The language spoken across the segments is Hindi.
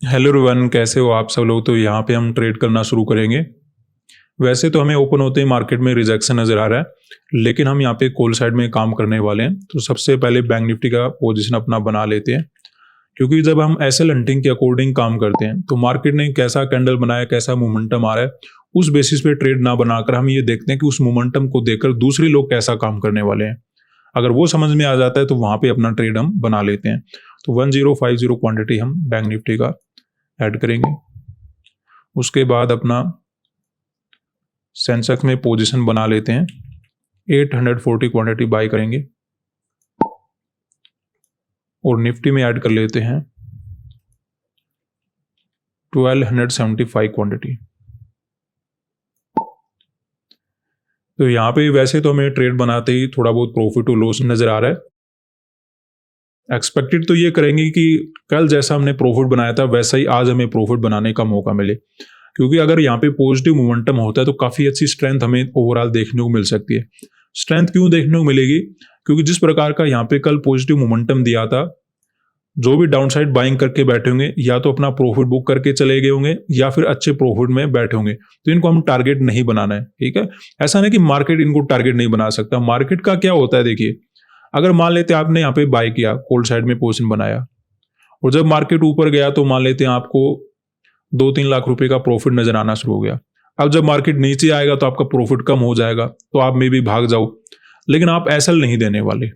हेलो एवरीवन, कैसे हो आप सब लोग। तो यहाँ पे हम ट्रेड करना शुरू करेंगे। वैसे तो हमें ओपन होते ही मार्केट में रिजेक्शन नज़र आ रहा है, लेकिन हम यहाँ पे कॉल साइड में काम करने वाले हैं। तो सबसे पहले बैंक निफ्टी का पोजीशन अपना बना लेते हैं, क्योंकि जब हम एसएल हंटिंग के अकॉर्डिंग काम करते हैं तो मार्केट ने कैसा कैंडल बनाया, कैसा मोमेंटम आ रहा है, उस बेसिस पे ट्रेड ना बनाकर हम ये देखते हैं कि उस मोमेंटम को देखकर दूसरे लोग कैसा काम करने वाले हैं। अगर वो समझ में आ जाता है तो वहाँ पे अपना ट्रेड हम बना लेते हैं। तो 1050 क्वांटिटी हम बैंक निफ्टी का ऐड करेंगे। उसके बाद अपना सेंसेक्स में पोजीशन बना लेते हैं, 840 क्वांटिटी बाय करेंगे और निफ्टी में ऐड कर लेते हैं 1275 क्वांटिटी। तो यहाँ पे वैसे तो हमें ट्रेड बनाते ही थोड़ा बहुत प्रॉफिट और लॉस नजर आ रहा है। एक्सपेक्टेड तो ये करेंगे कि कल जैसा हमने प्रॉफिट बनाया था वैसा ही आज हमें प्रॉफिट बनाने का मौका मिले, क्योंकि अगर यहाँ पे पॉजिटिव मोमेंटम होता है तो काफ़ी अच्छी स्ट्रेंथ हमें ओवरऑल देखने को मिल सकती है। स्ट्रेंथ क्यों देखने को मिलेगी? क्योंकि जिस प्रकार का यहाँ पे कल पॉजिटिव मोमेंटम दिया था, जो भी डाउन साइड बाइंग करके बैठे होंगे या तो अपना प्रॉफिट बुक करके चले गए होंगे या फिर अच्छे प्रॉफिट में बैठे होंगे। तो इनको हम टारगेट नहीं बनाना है, ठीक है। ऐसा नहीं कि मार्केट इनको टारगेट नहीं बना सकता। मार्केट का क्या होता है, देखिए, अगर मान लेते हैं आपने यहाँ पे बाय किया, कोल्ड साइड में पोजीशन बनाया और जब मार्केट ऊपर गया तो मान लेते हैं आपको 2-3 लाख रुपए का प्रॉफिट नजर आना शुरू हो गया। अब जब मार्केट नीचे आएगा तो आपका प्रॉफिट कम हो जाएगा, तो आप में भी भाग जाओ, लेकिन आप एसएल नहीं देने वाले,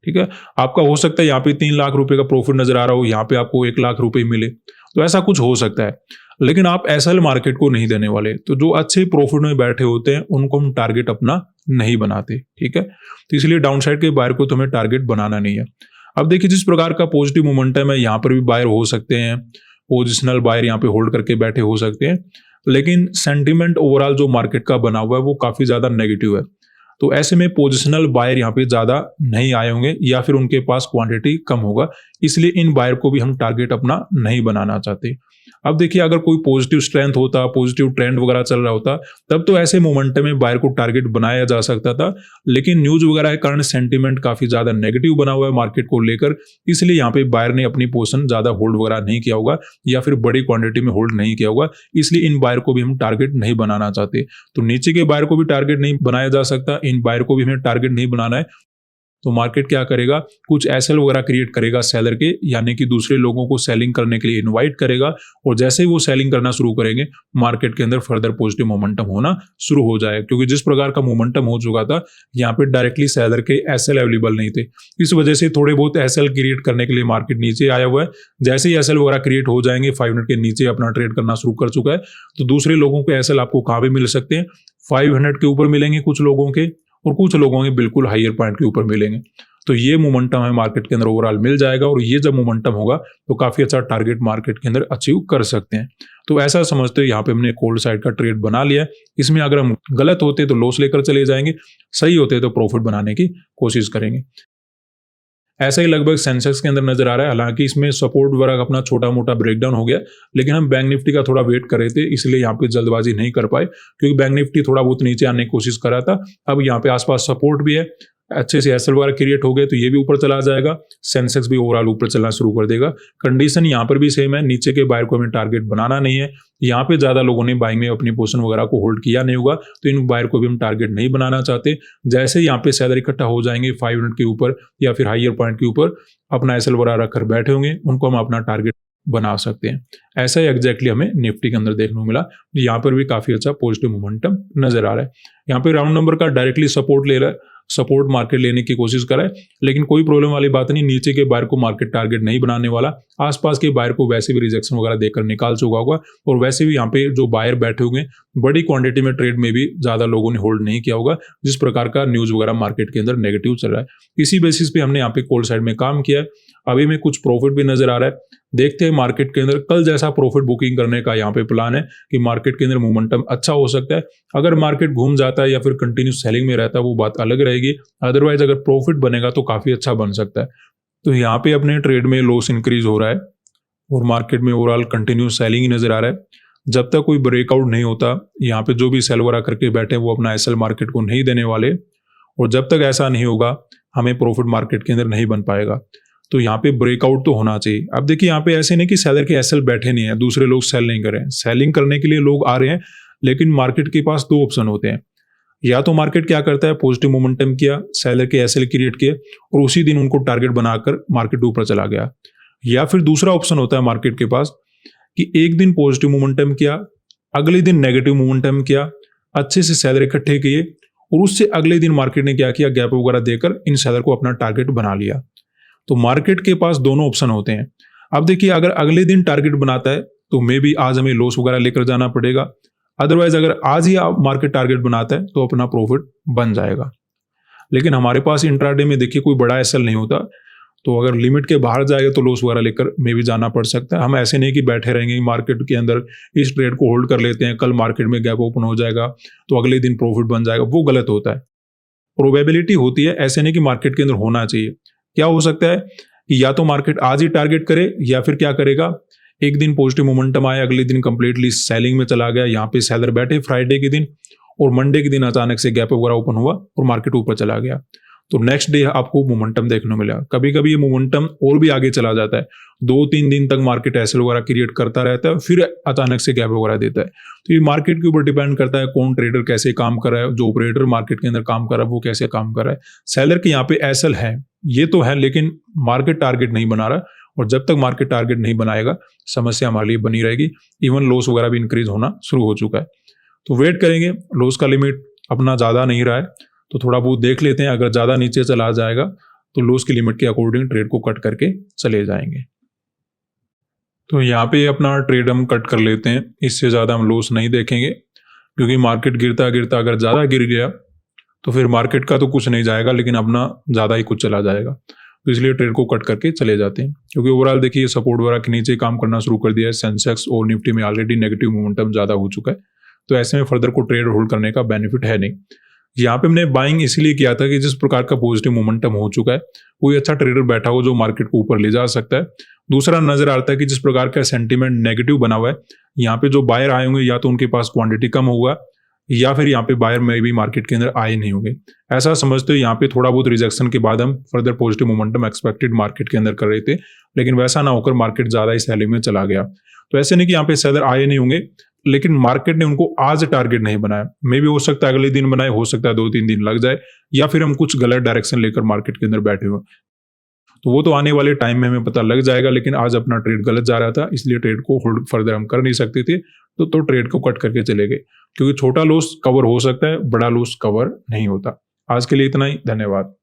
ठीक है। आपका हो सकता है यहाँ पे 3 लाख रुपए का प्रॉफिट नजर आ रहा हो, यहाँ पे आपको 1 लाख रुपए मिले, तो ऐसा कुछ हो सकता है, लेकिन आप एसएल मार्केट को नहीं देने वाले। तो जो अच्छे प्रॉफिट में बैठे होते हैं उनको हम टारगेट अपना नहीं बनाते, ठीक है। तो इसलिए डाउन साइड के बायर को तो हमें टारगेट बनाना नहीं है। अब देखिए, जिस प्रकार का पॉजिटिव मोमेंटम है, यहाँ पर भी बायर हो सकते हैं, पोजिशनल बायर यहाँ पे होल्ड करके बैठे हो सकते हैं, लेकिन सेंटीमेंट ओवरऑल जो मार्केट का बना हुआ है वो काफी ज्यादा नेगेटिव है। तो ऐसे में पोजिशनल बायर यहाँ पे ज्यादा नहीं आए होंगे या फिर उनके पास क्वांटिटी कम होगा, इसलिए इन बायर को भी हम टारगेट अपना नहीं बनाना चाहते। अब देखिए, अगर कोई पॉजिटिव स्ट्रेंथ होता, पॉजिटिव ट्रेंड वगैरह चल रहा होता, तब तो ऐसे मोमेंटम में बायर को टारगेट बनाया जा सकता था, लेकिन न्यूज वगैरह के कारण सेंटीमेंट काफी ज्यादा नेगेटिव बना हुआ है मार्केट को लेकर, इसलिए यहाँ पे बायर ने अपनी पोजीशन ज्यादा होल्ड वगैरह नहीं किया होगा या फिर बड़ी क्वांटिटी में होल्ड नहीं किया होगा, इसलिए इन बायर को भी हम टारगेट नहीं बनाना चाहते। तो नीचे के बायर को भी टारगेट नहीं बनाया जा सकता, इन बायर को भी हमें टारगेट नहीं बनाना है। तो मार्केट क्या करेगा, कुछ एसएल वगैरह क्रिएट करेगा सेलर के, यानी कि दूसरे लोगों को सेलिंग करने के लिए इनवाइट करेगा, और जैसे ही वो सेलिंग करना शुरू करेंगे मार्केट के अंदर फर्दर पॉजिटिव मोमेंटम होना शुरू हो जाएगा। क्योंकि जिस प्रकार का मोमेंटम हो चुका था, यहाँ पे डायरेक्टली सेलर के एसएल अवेलेबल नहीं थे, इस वजह से थोड़े बहुत एसएल क्रिएट करने के लिए मार्केट नीचे आया हुआ है। जैसे ही एसएल वगैरह क्रिएट हो जाएंगे, 500 के नीचे अपना ट्रेड करना शुरू कर चुका है, तो दूसरे लोगों के एसएल आपको कहाँ पे मिल सकते हैं, 500 के ऊपर मिलेंगे कुछ लोगों के, और कुछ लोगों के बिल्कुल हायर पॉइंट के ऊपर मिलेंगे। तो ये मोमेंटम है मार्केट के अंदर ओवरऑल मिल जाएगा, और ये जब मोमेंटम होगा तो काफी अच्छा टारगेट मार्केट के अंदर अचीव कर सकते हैं। तो ऐसा समझते हैं यहाँ पे हमने कोल्ड साइड का ट्रेड बना लिया है। इसमें अगर हम गलत होते तो लॉस लेकर चले जाएंगे, सही होते तो प्रॉफिट बनाने की कोशिश करेंगे। ऐसा ही लगभग सेंसेक्स के अंदर नजर आ रहा है। हालांकि इसमें सपोर्ट वगैरह अपना छोटा मोटा ब्रेकडाउन हो गया, लेकिन हम बैंक निफ्टी का थोड़ा वेट कर रहे थे, इसलिए यहाँ पे जल्दबाजी नहीं कर पाए, क्योंकि बैंक निफ्टी थोड़ा बहुत नीचे आने की कोशिश कर रहा था। अब यहाँ पे आसपास सपोर्ट भी है, अच्छे से एसएल वगैरह क्रिएट हो गए तो ये भी ऊपर चला जाएगा, सेंसेक्स भी ओवरऑल ऊपर चलना शुरू कर देगा। कंडीशन यहाँ पर भी सेम है, नीचे के बायर को हमें टारगेट बनाना नहीं है। यहाँ पे ज्यादा लोगों ने बाइंग में अपनी पोजीशन वगैरह को होल्ड किया नहीं होगा, तो इन बायर को भी हम टारगेट नहीं बनाना चाहते। जैसे यहाँ पे सेलर इकट्ठा हो जाएंगे 500 के ऊपर या फिर हायर पॉइंट के ऊपर, अपना एसएल वगैरह रखकर बैठे होंगे, उनको हम अपना टारगेट बना सकते हैं। ऐसा ही एग्जैक्टली हमें निफ्टी के अंदर देखने को मिला। यहाँ पर भी काफी अच्छा पॉजिटिव मोमेंटम नजर आ रहा है। यहाँ पे राउंड नंबर का डायरेक्टली सपोर्ट ले रहा है, सपोर्ट मार्केट लेने की कोशिश कर रहा है, लेकिन कोई प्रॉब्लम वाली बात नहीं। नीचे के बायर को मार्केट टारगेट नहीं बनाने वाला, आसपास के बायर को वैसे भी रिजेक्शन वगैरह देकर निकाल चुका होगा, और वैसे भी यहाँ पे जो बायर बैठे होंगे बड़ी क्वांटिटी में ट्रेड में भी ज्यादा लोगों ने होल्ड नहीं किया होगा, जिस प्रकार का न्यूज वगैरह मार्केट के अंदर नेगेटिव चल रहा है। इसी बेसिस पे हमने यहाँ पे कॉल साइड में काम किया है। अभी में कुछ प्रॉफिट भी नजर आ रहा है। देखते हैं मार्केट के अंदर कल जैसा प्रॉफिट बुकिंग करने का यहाँ पे प्लान है कि मार्केट के अंदर मोमेंटम अच्छा हो सकता है। अगर मार्केट घूम जाता है या फिर कंटिन्यू सेलिंग में रहता है वो बात अलग रहेगी, अदरवाइज अगर प्रॉफिट बनेगा तो काफी अच्छा बन सकता है। तो यहाँ पे अपने ट्रेड में लॉस इंक्रीज हो रहा है और मार्केट में ओवरऑल कंटिन्यू सेलिंग ही नजर आ रहा है। जब तक कोई ब्रेकआउट नहीं होता, यहाँ पे जो भी सेल वगैरह करके बैठे हैं वो अपना एसएल मार्केट को नहीं देने वाले, और जब तक ऐसा नहीं होगा हमें प्रॉफिट मार्केट के अंदर नहीं बन पाएगा। तो यहाँ पे ब्रेकआउट तो होना चाहिए। अब देखिए यहाँ पे ऐसे नहीं कि सेलर के एसएल बैठे नहीं है, दूसरे लोग सेल नहीं कर रहे हैं। सेलिंग करने के लिए लोग आ रहे हैं, लेकिन मार्केट के पास दो ऑप्शन होते हैं। या तो मार्केट क्या करता है, पॉजिटिव मोमेंटम किया, सेलर के एसएल क्रिएट किए और उसी दिन उनको टारगेट बनाकर मार्केट ऊपर चला गया। या फिर दूसरा ऑप्शन होता है मार्केट के पास कि एक दिन पॉजिटिव मोमेंटम किया, अगले दिन नेगेटिव मोमेंटम किया, अच्छे से सेलर इकट्ठे किए और उससे अगले दिन मार्केट ने क्या किया, गैप वगैरह देकर इन सेलर को अपना टारगेट बना लिया। तो मार्केट के पास दोनों ऑप्शन होते हैं। अब देखिए अगर अगले दिन टारगेट बनाता है तो मे बी आज हमें लॉस वगैरह लेकर जाना पड़ेगा, अदरवाइज अगर आज ही मार्केट टारगेट बनाता है तो अपना प्रॉफिट बन जाएगा। लेकिन हमारे पास इंट्राडे में देखिए कोई बड़ा एसएल नहीं होता, तो अगर लिमिट के बाहर जाएगा तो लॉस वगैरह लेकर मे भी जाना पड़ सकता है। हम ऐसे नहीं कि बैठे रहेंगे मार्केट के अंदर, इस ट्रेड को होल्ड कर लेते हैं, कल मार्केट में गैप ओपन हो जाएगा तो अगले दिन प्रॉफिट बन जाएगा, वो गलत होता है। प्रोबेबिलिटी होती है, ऐसे नहीं कि मार्केट के अंदर होना चाहिए। क्या हो सकता है कि या तो मार्केट आज ही टारगेट करे या फिर क्या करेगा, एक दिन पॉजिटिव मोमेंटम आया, अगले दिन कंप्लीटली सेलिंग में चला गया, यहाँ पे सेलर बैठे फ्राइडे के दिन और मंडे के दिन अचानक से गैप वगैरह ओपन हुआ और मार्केट ऊपर चला गया, तो नेक्स्ट डे आपको मोमेंटम देखने मिला। कभी कभी ये मोमेंटम और भी आगे चला जाता है, 2-3 दिन तक मार्केट एसएल वगैरह क्रिएट करता रहता है, फिर अचानक से गैप वगैरह देता है। तो ये मार्केट के ऊपर डिपेंड करता है कौन ट्रेडर कैसे काम कर रहा है, जो ऑपरेटर मार्केट के अंदर काम कर रहा है वो कैसे काम कर रहा है। सेलर के यहाँ पे एसएल है, ये तो है, लेकिन मार्केट टारगेट नहीं बना रहा, और जब तक मार्केट टारगेट नहीं बनाएगा समस्या हमारे लिए बनी रहेगी। इवन लॉस वगैरह भी इंक्रीज होना शुरू हो चुका है, तो वेट करेंगे। लॉस का लिमिट अपना ज़्यादा नहीं रहा है तो थोड़ा बहुत देख लेते हैं, अगर ज़्यादा नीचे चला जाएगा तो लॉस की लिमिट के अकॉर्डिंग ट्रेड को कट करके चले जाएंगे। तो यहाँ पे अपना ट्रेड हम कट कर लेते हैं, इससे ज़्यादा हम लॉस नहीं देखेंगे, क्योंकि मार्केट गिरता गिरता अगर ज़्यादा गिर गया तो फिर मार्केट का तो कुछ नहीं जाएगा, लेकिन अपना ज़्यादा ही कुछ चला जाएगा। तो इसलिए ट्रेड को कट करके चले जाते हैं, क्योंकि ओवरऑल देखिए सपोर्ट वगैरह के नीचे काम करना शुरू कर दिया है। सेंसेक्स और निफ्टी में ऑलरेडी नेगेटिव मोमेंटम ज़्यादा हो चुका है, तो ऐसे में फर्दर को ट्रेड होल्ड करने का बेनिफिट है नहीं। यहाँ पे हमने बाइंग इसीलिए किया था कि जिस प्रकार का पॉजिटिव मोमेंटम हो चुका है, कोई अच्छा ट्रेडर बैठा हो जो मार्केट को ऊपर ले जा सकता है। दूसरा नजर आता है कि जिस प्रकार का सेंटीमेंट नेगेटिव बना हुआ है, यहाँ पे जो बायर आए होंगे या तो उनके पास क्वांटिटी कम होगा या फिर यहाँ पे बायर में भी मार्केट के अंदर आए नहीं होंगे। ऐसा समझते हो यहाँ पे थोड़ा बहुत रिजेक्शन के बाद हम further positive momentum expected market के अंदर कर रहे थे, लेकिन वैसा ना होकर मार्केट ज्यादा ही सेलिंग में चला गया। तो ऐसे नहीं कि यहाँ पे सेलर आए नहीं होंगे, लेकिन मार्केट ने उनको आज टारगेट नहीं बनाया। मे भी हो सकता है अगले दिन बनाए, हो सकता है 2-3 दिन लग जाए, या फिर हम कुछ गलत डायरेक्शन लेकर मार्केट के अंदर बैठे हुए, तो वो तो आने वाले टाइम में हमें पता लग जाएगा। लेकिन आज अपना ट्रेड गलत जा रहा था, इसलिए ट्रेड को होल्ड फर्दर हम कर नहीं सकते थे, तो ट्रेड को कट करके चले गए, क्योंकि छोटा लॉस कवर हो सकता है, बड़ा लॉस कवर नहीं होता। आज के लिए इतना ही, धन्यवाद।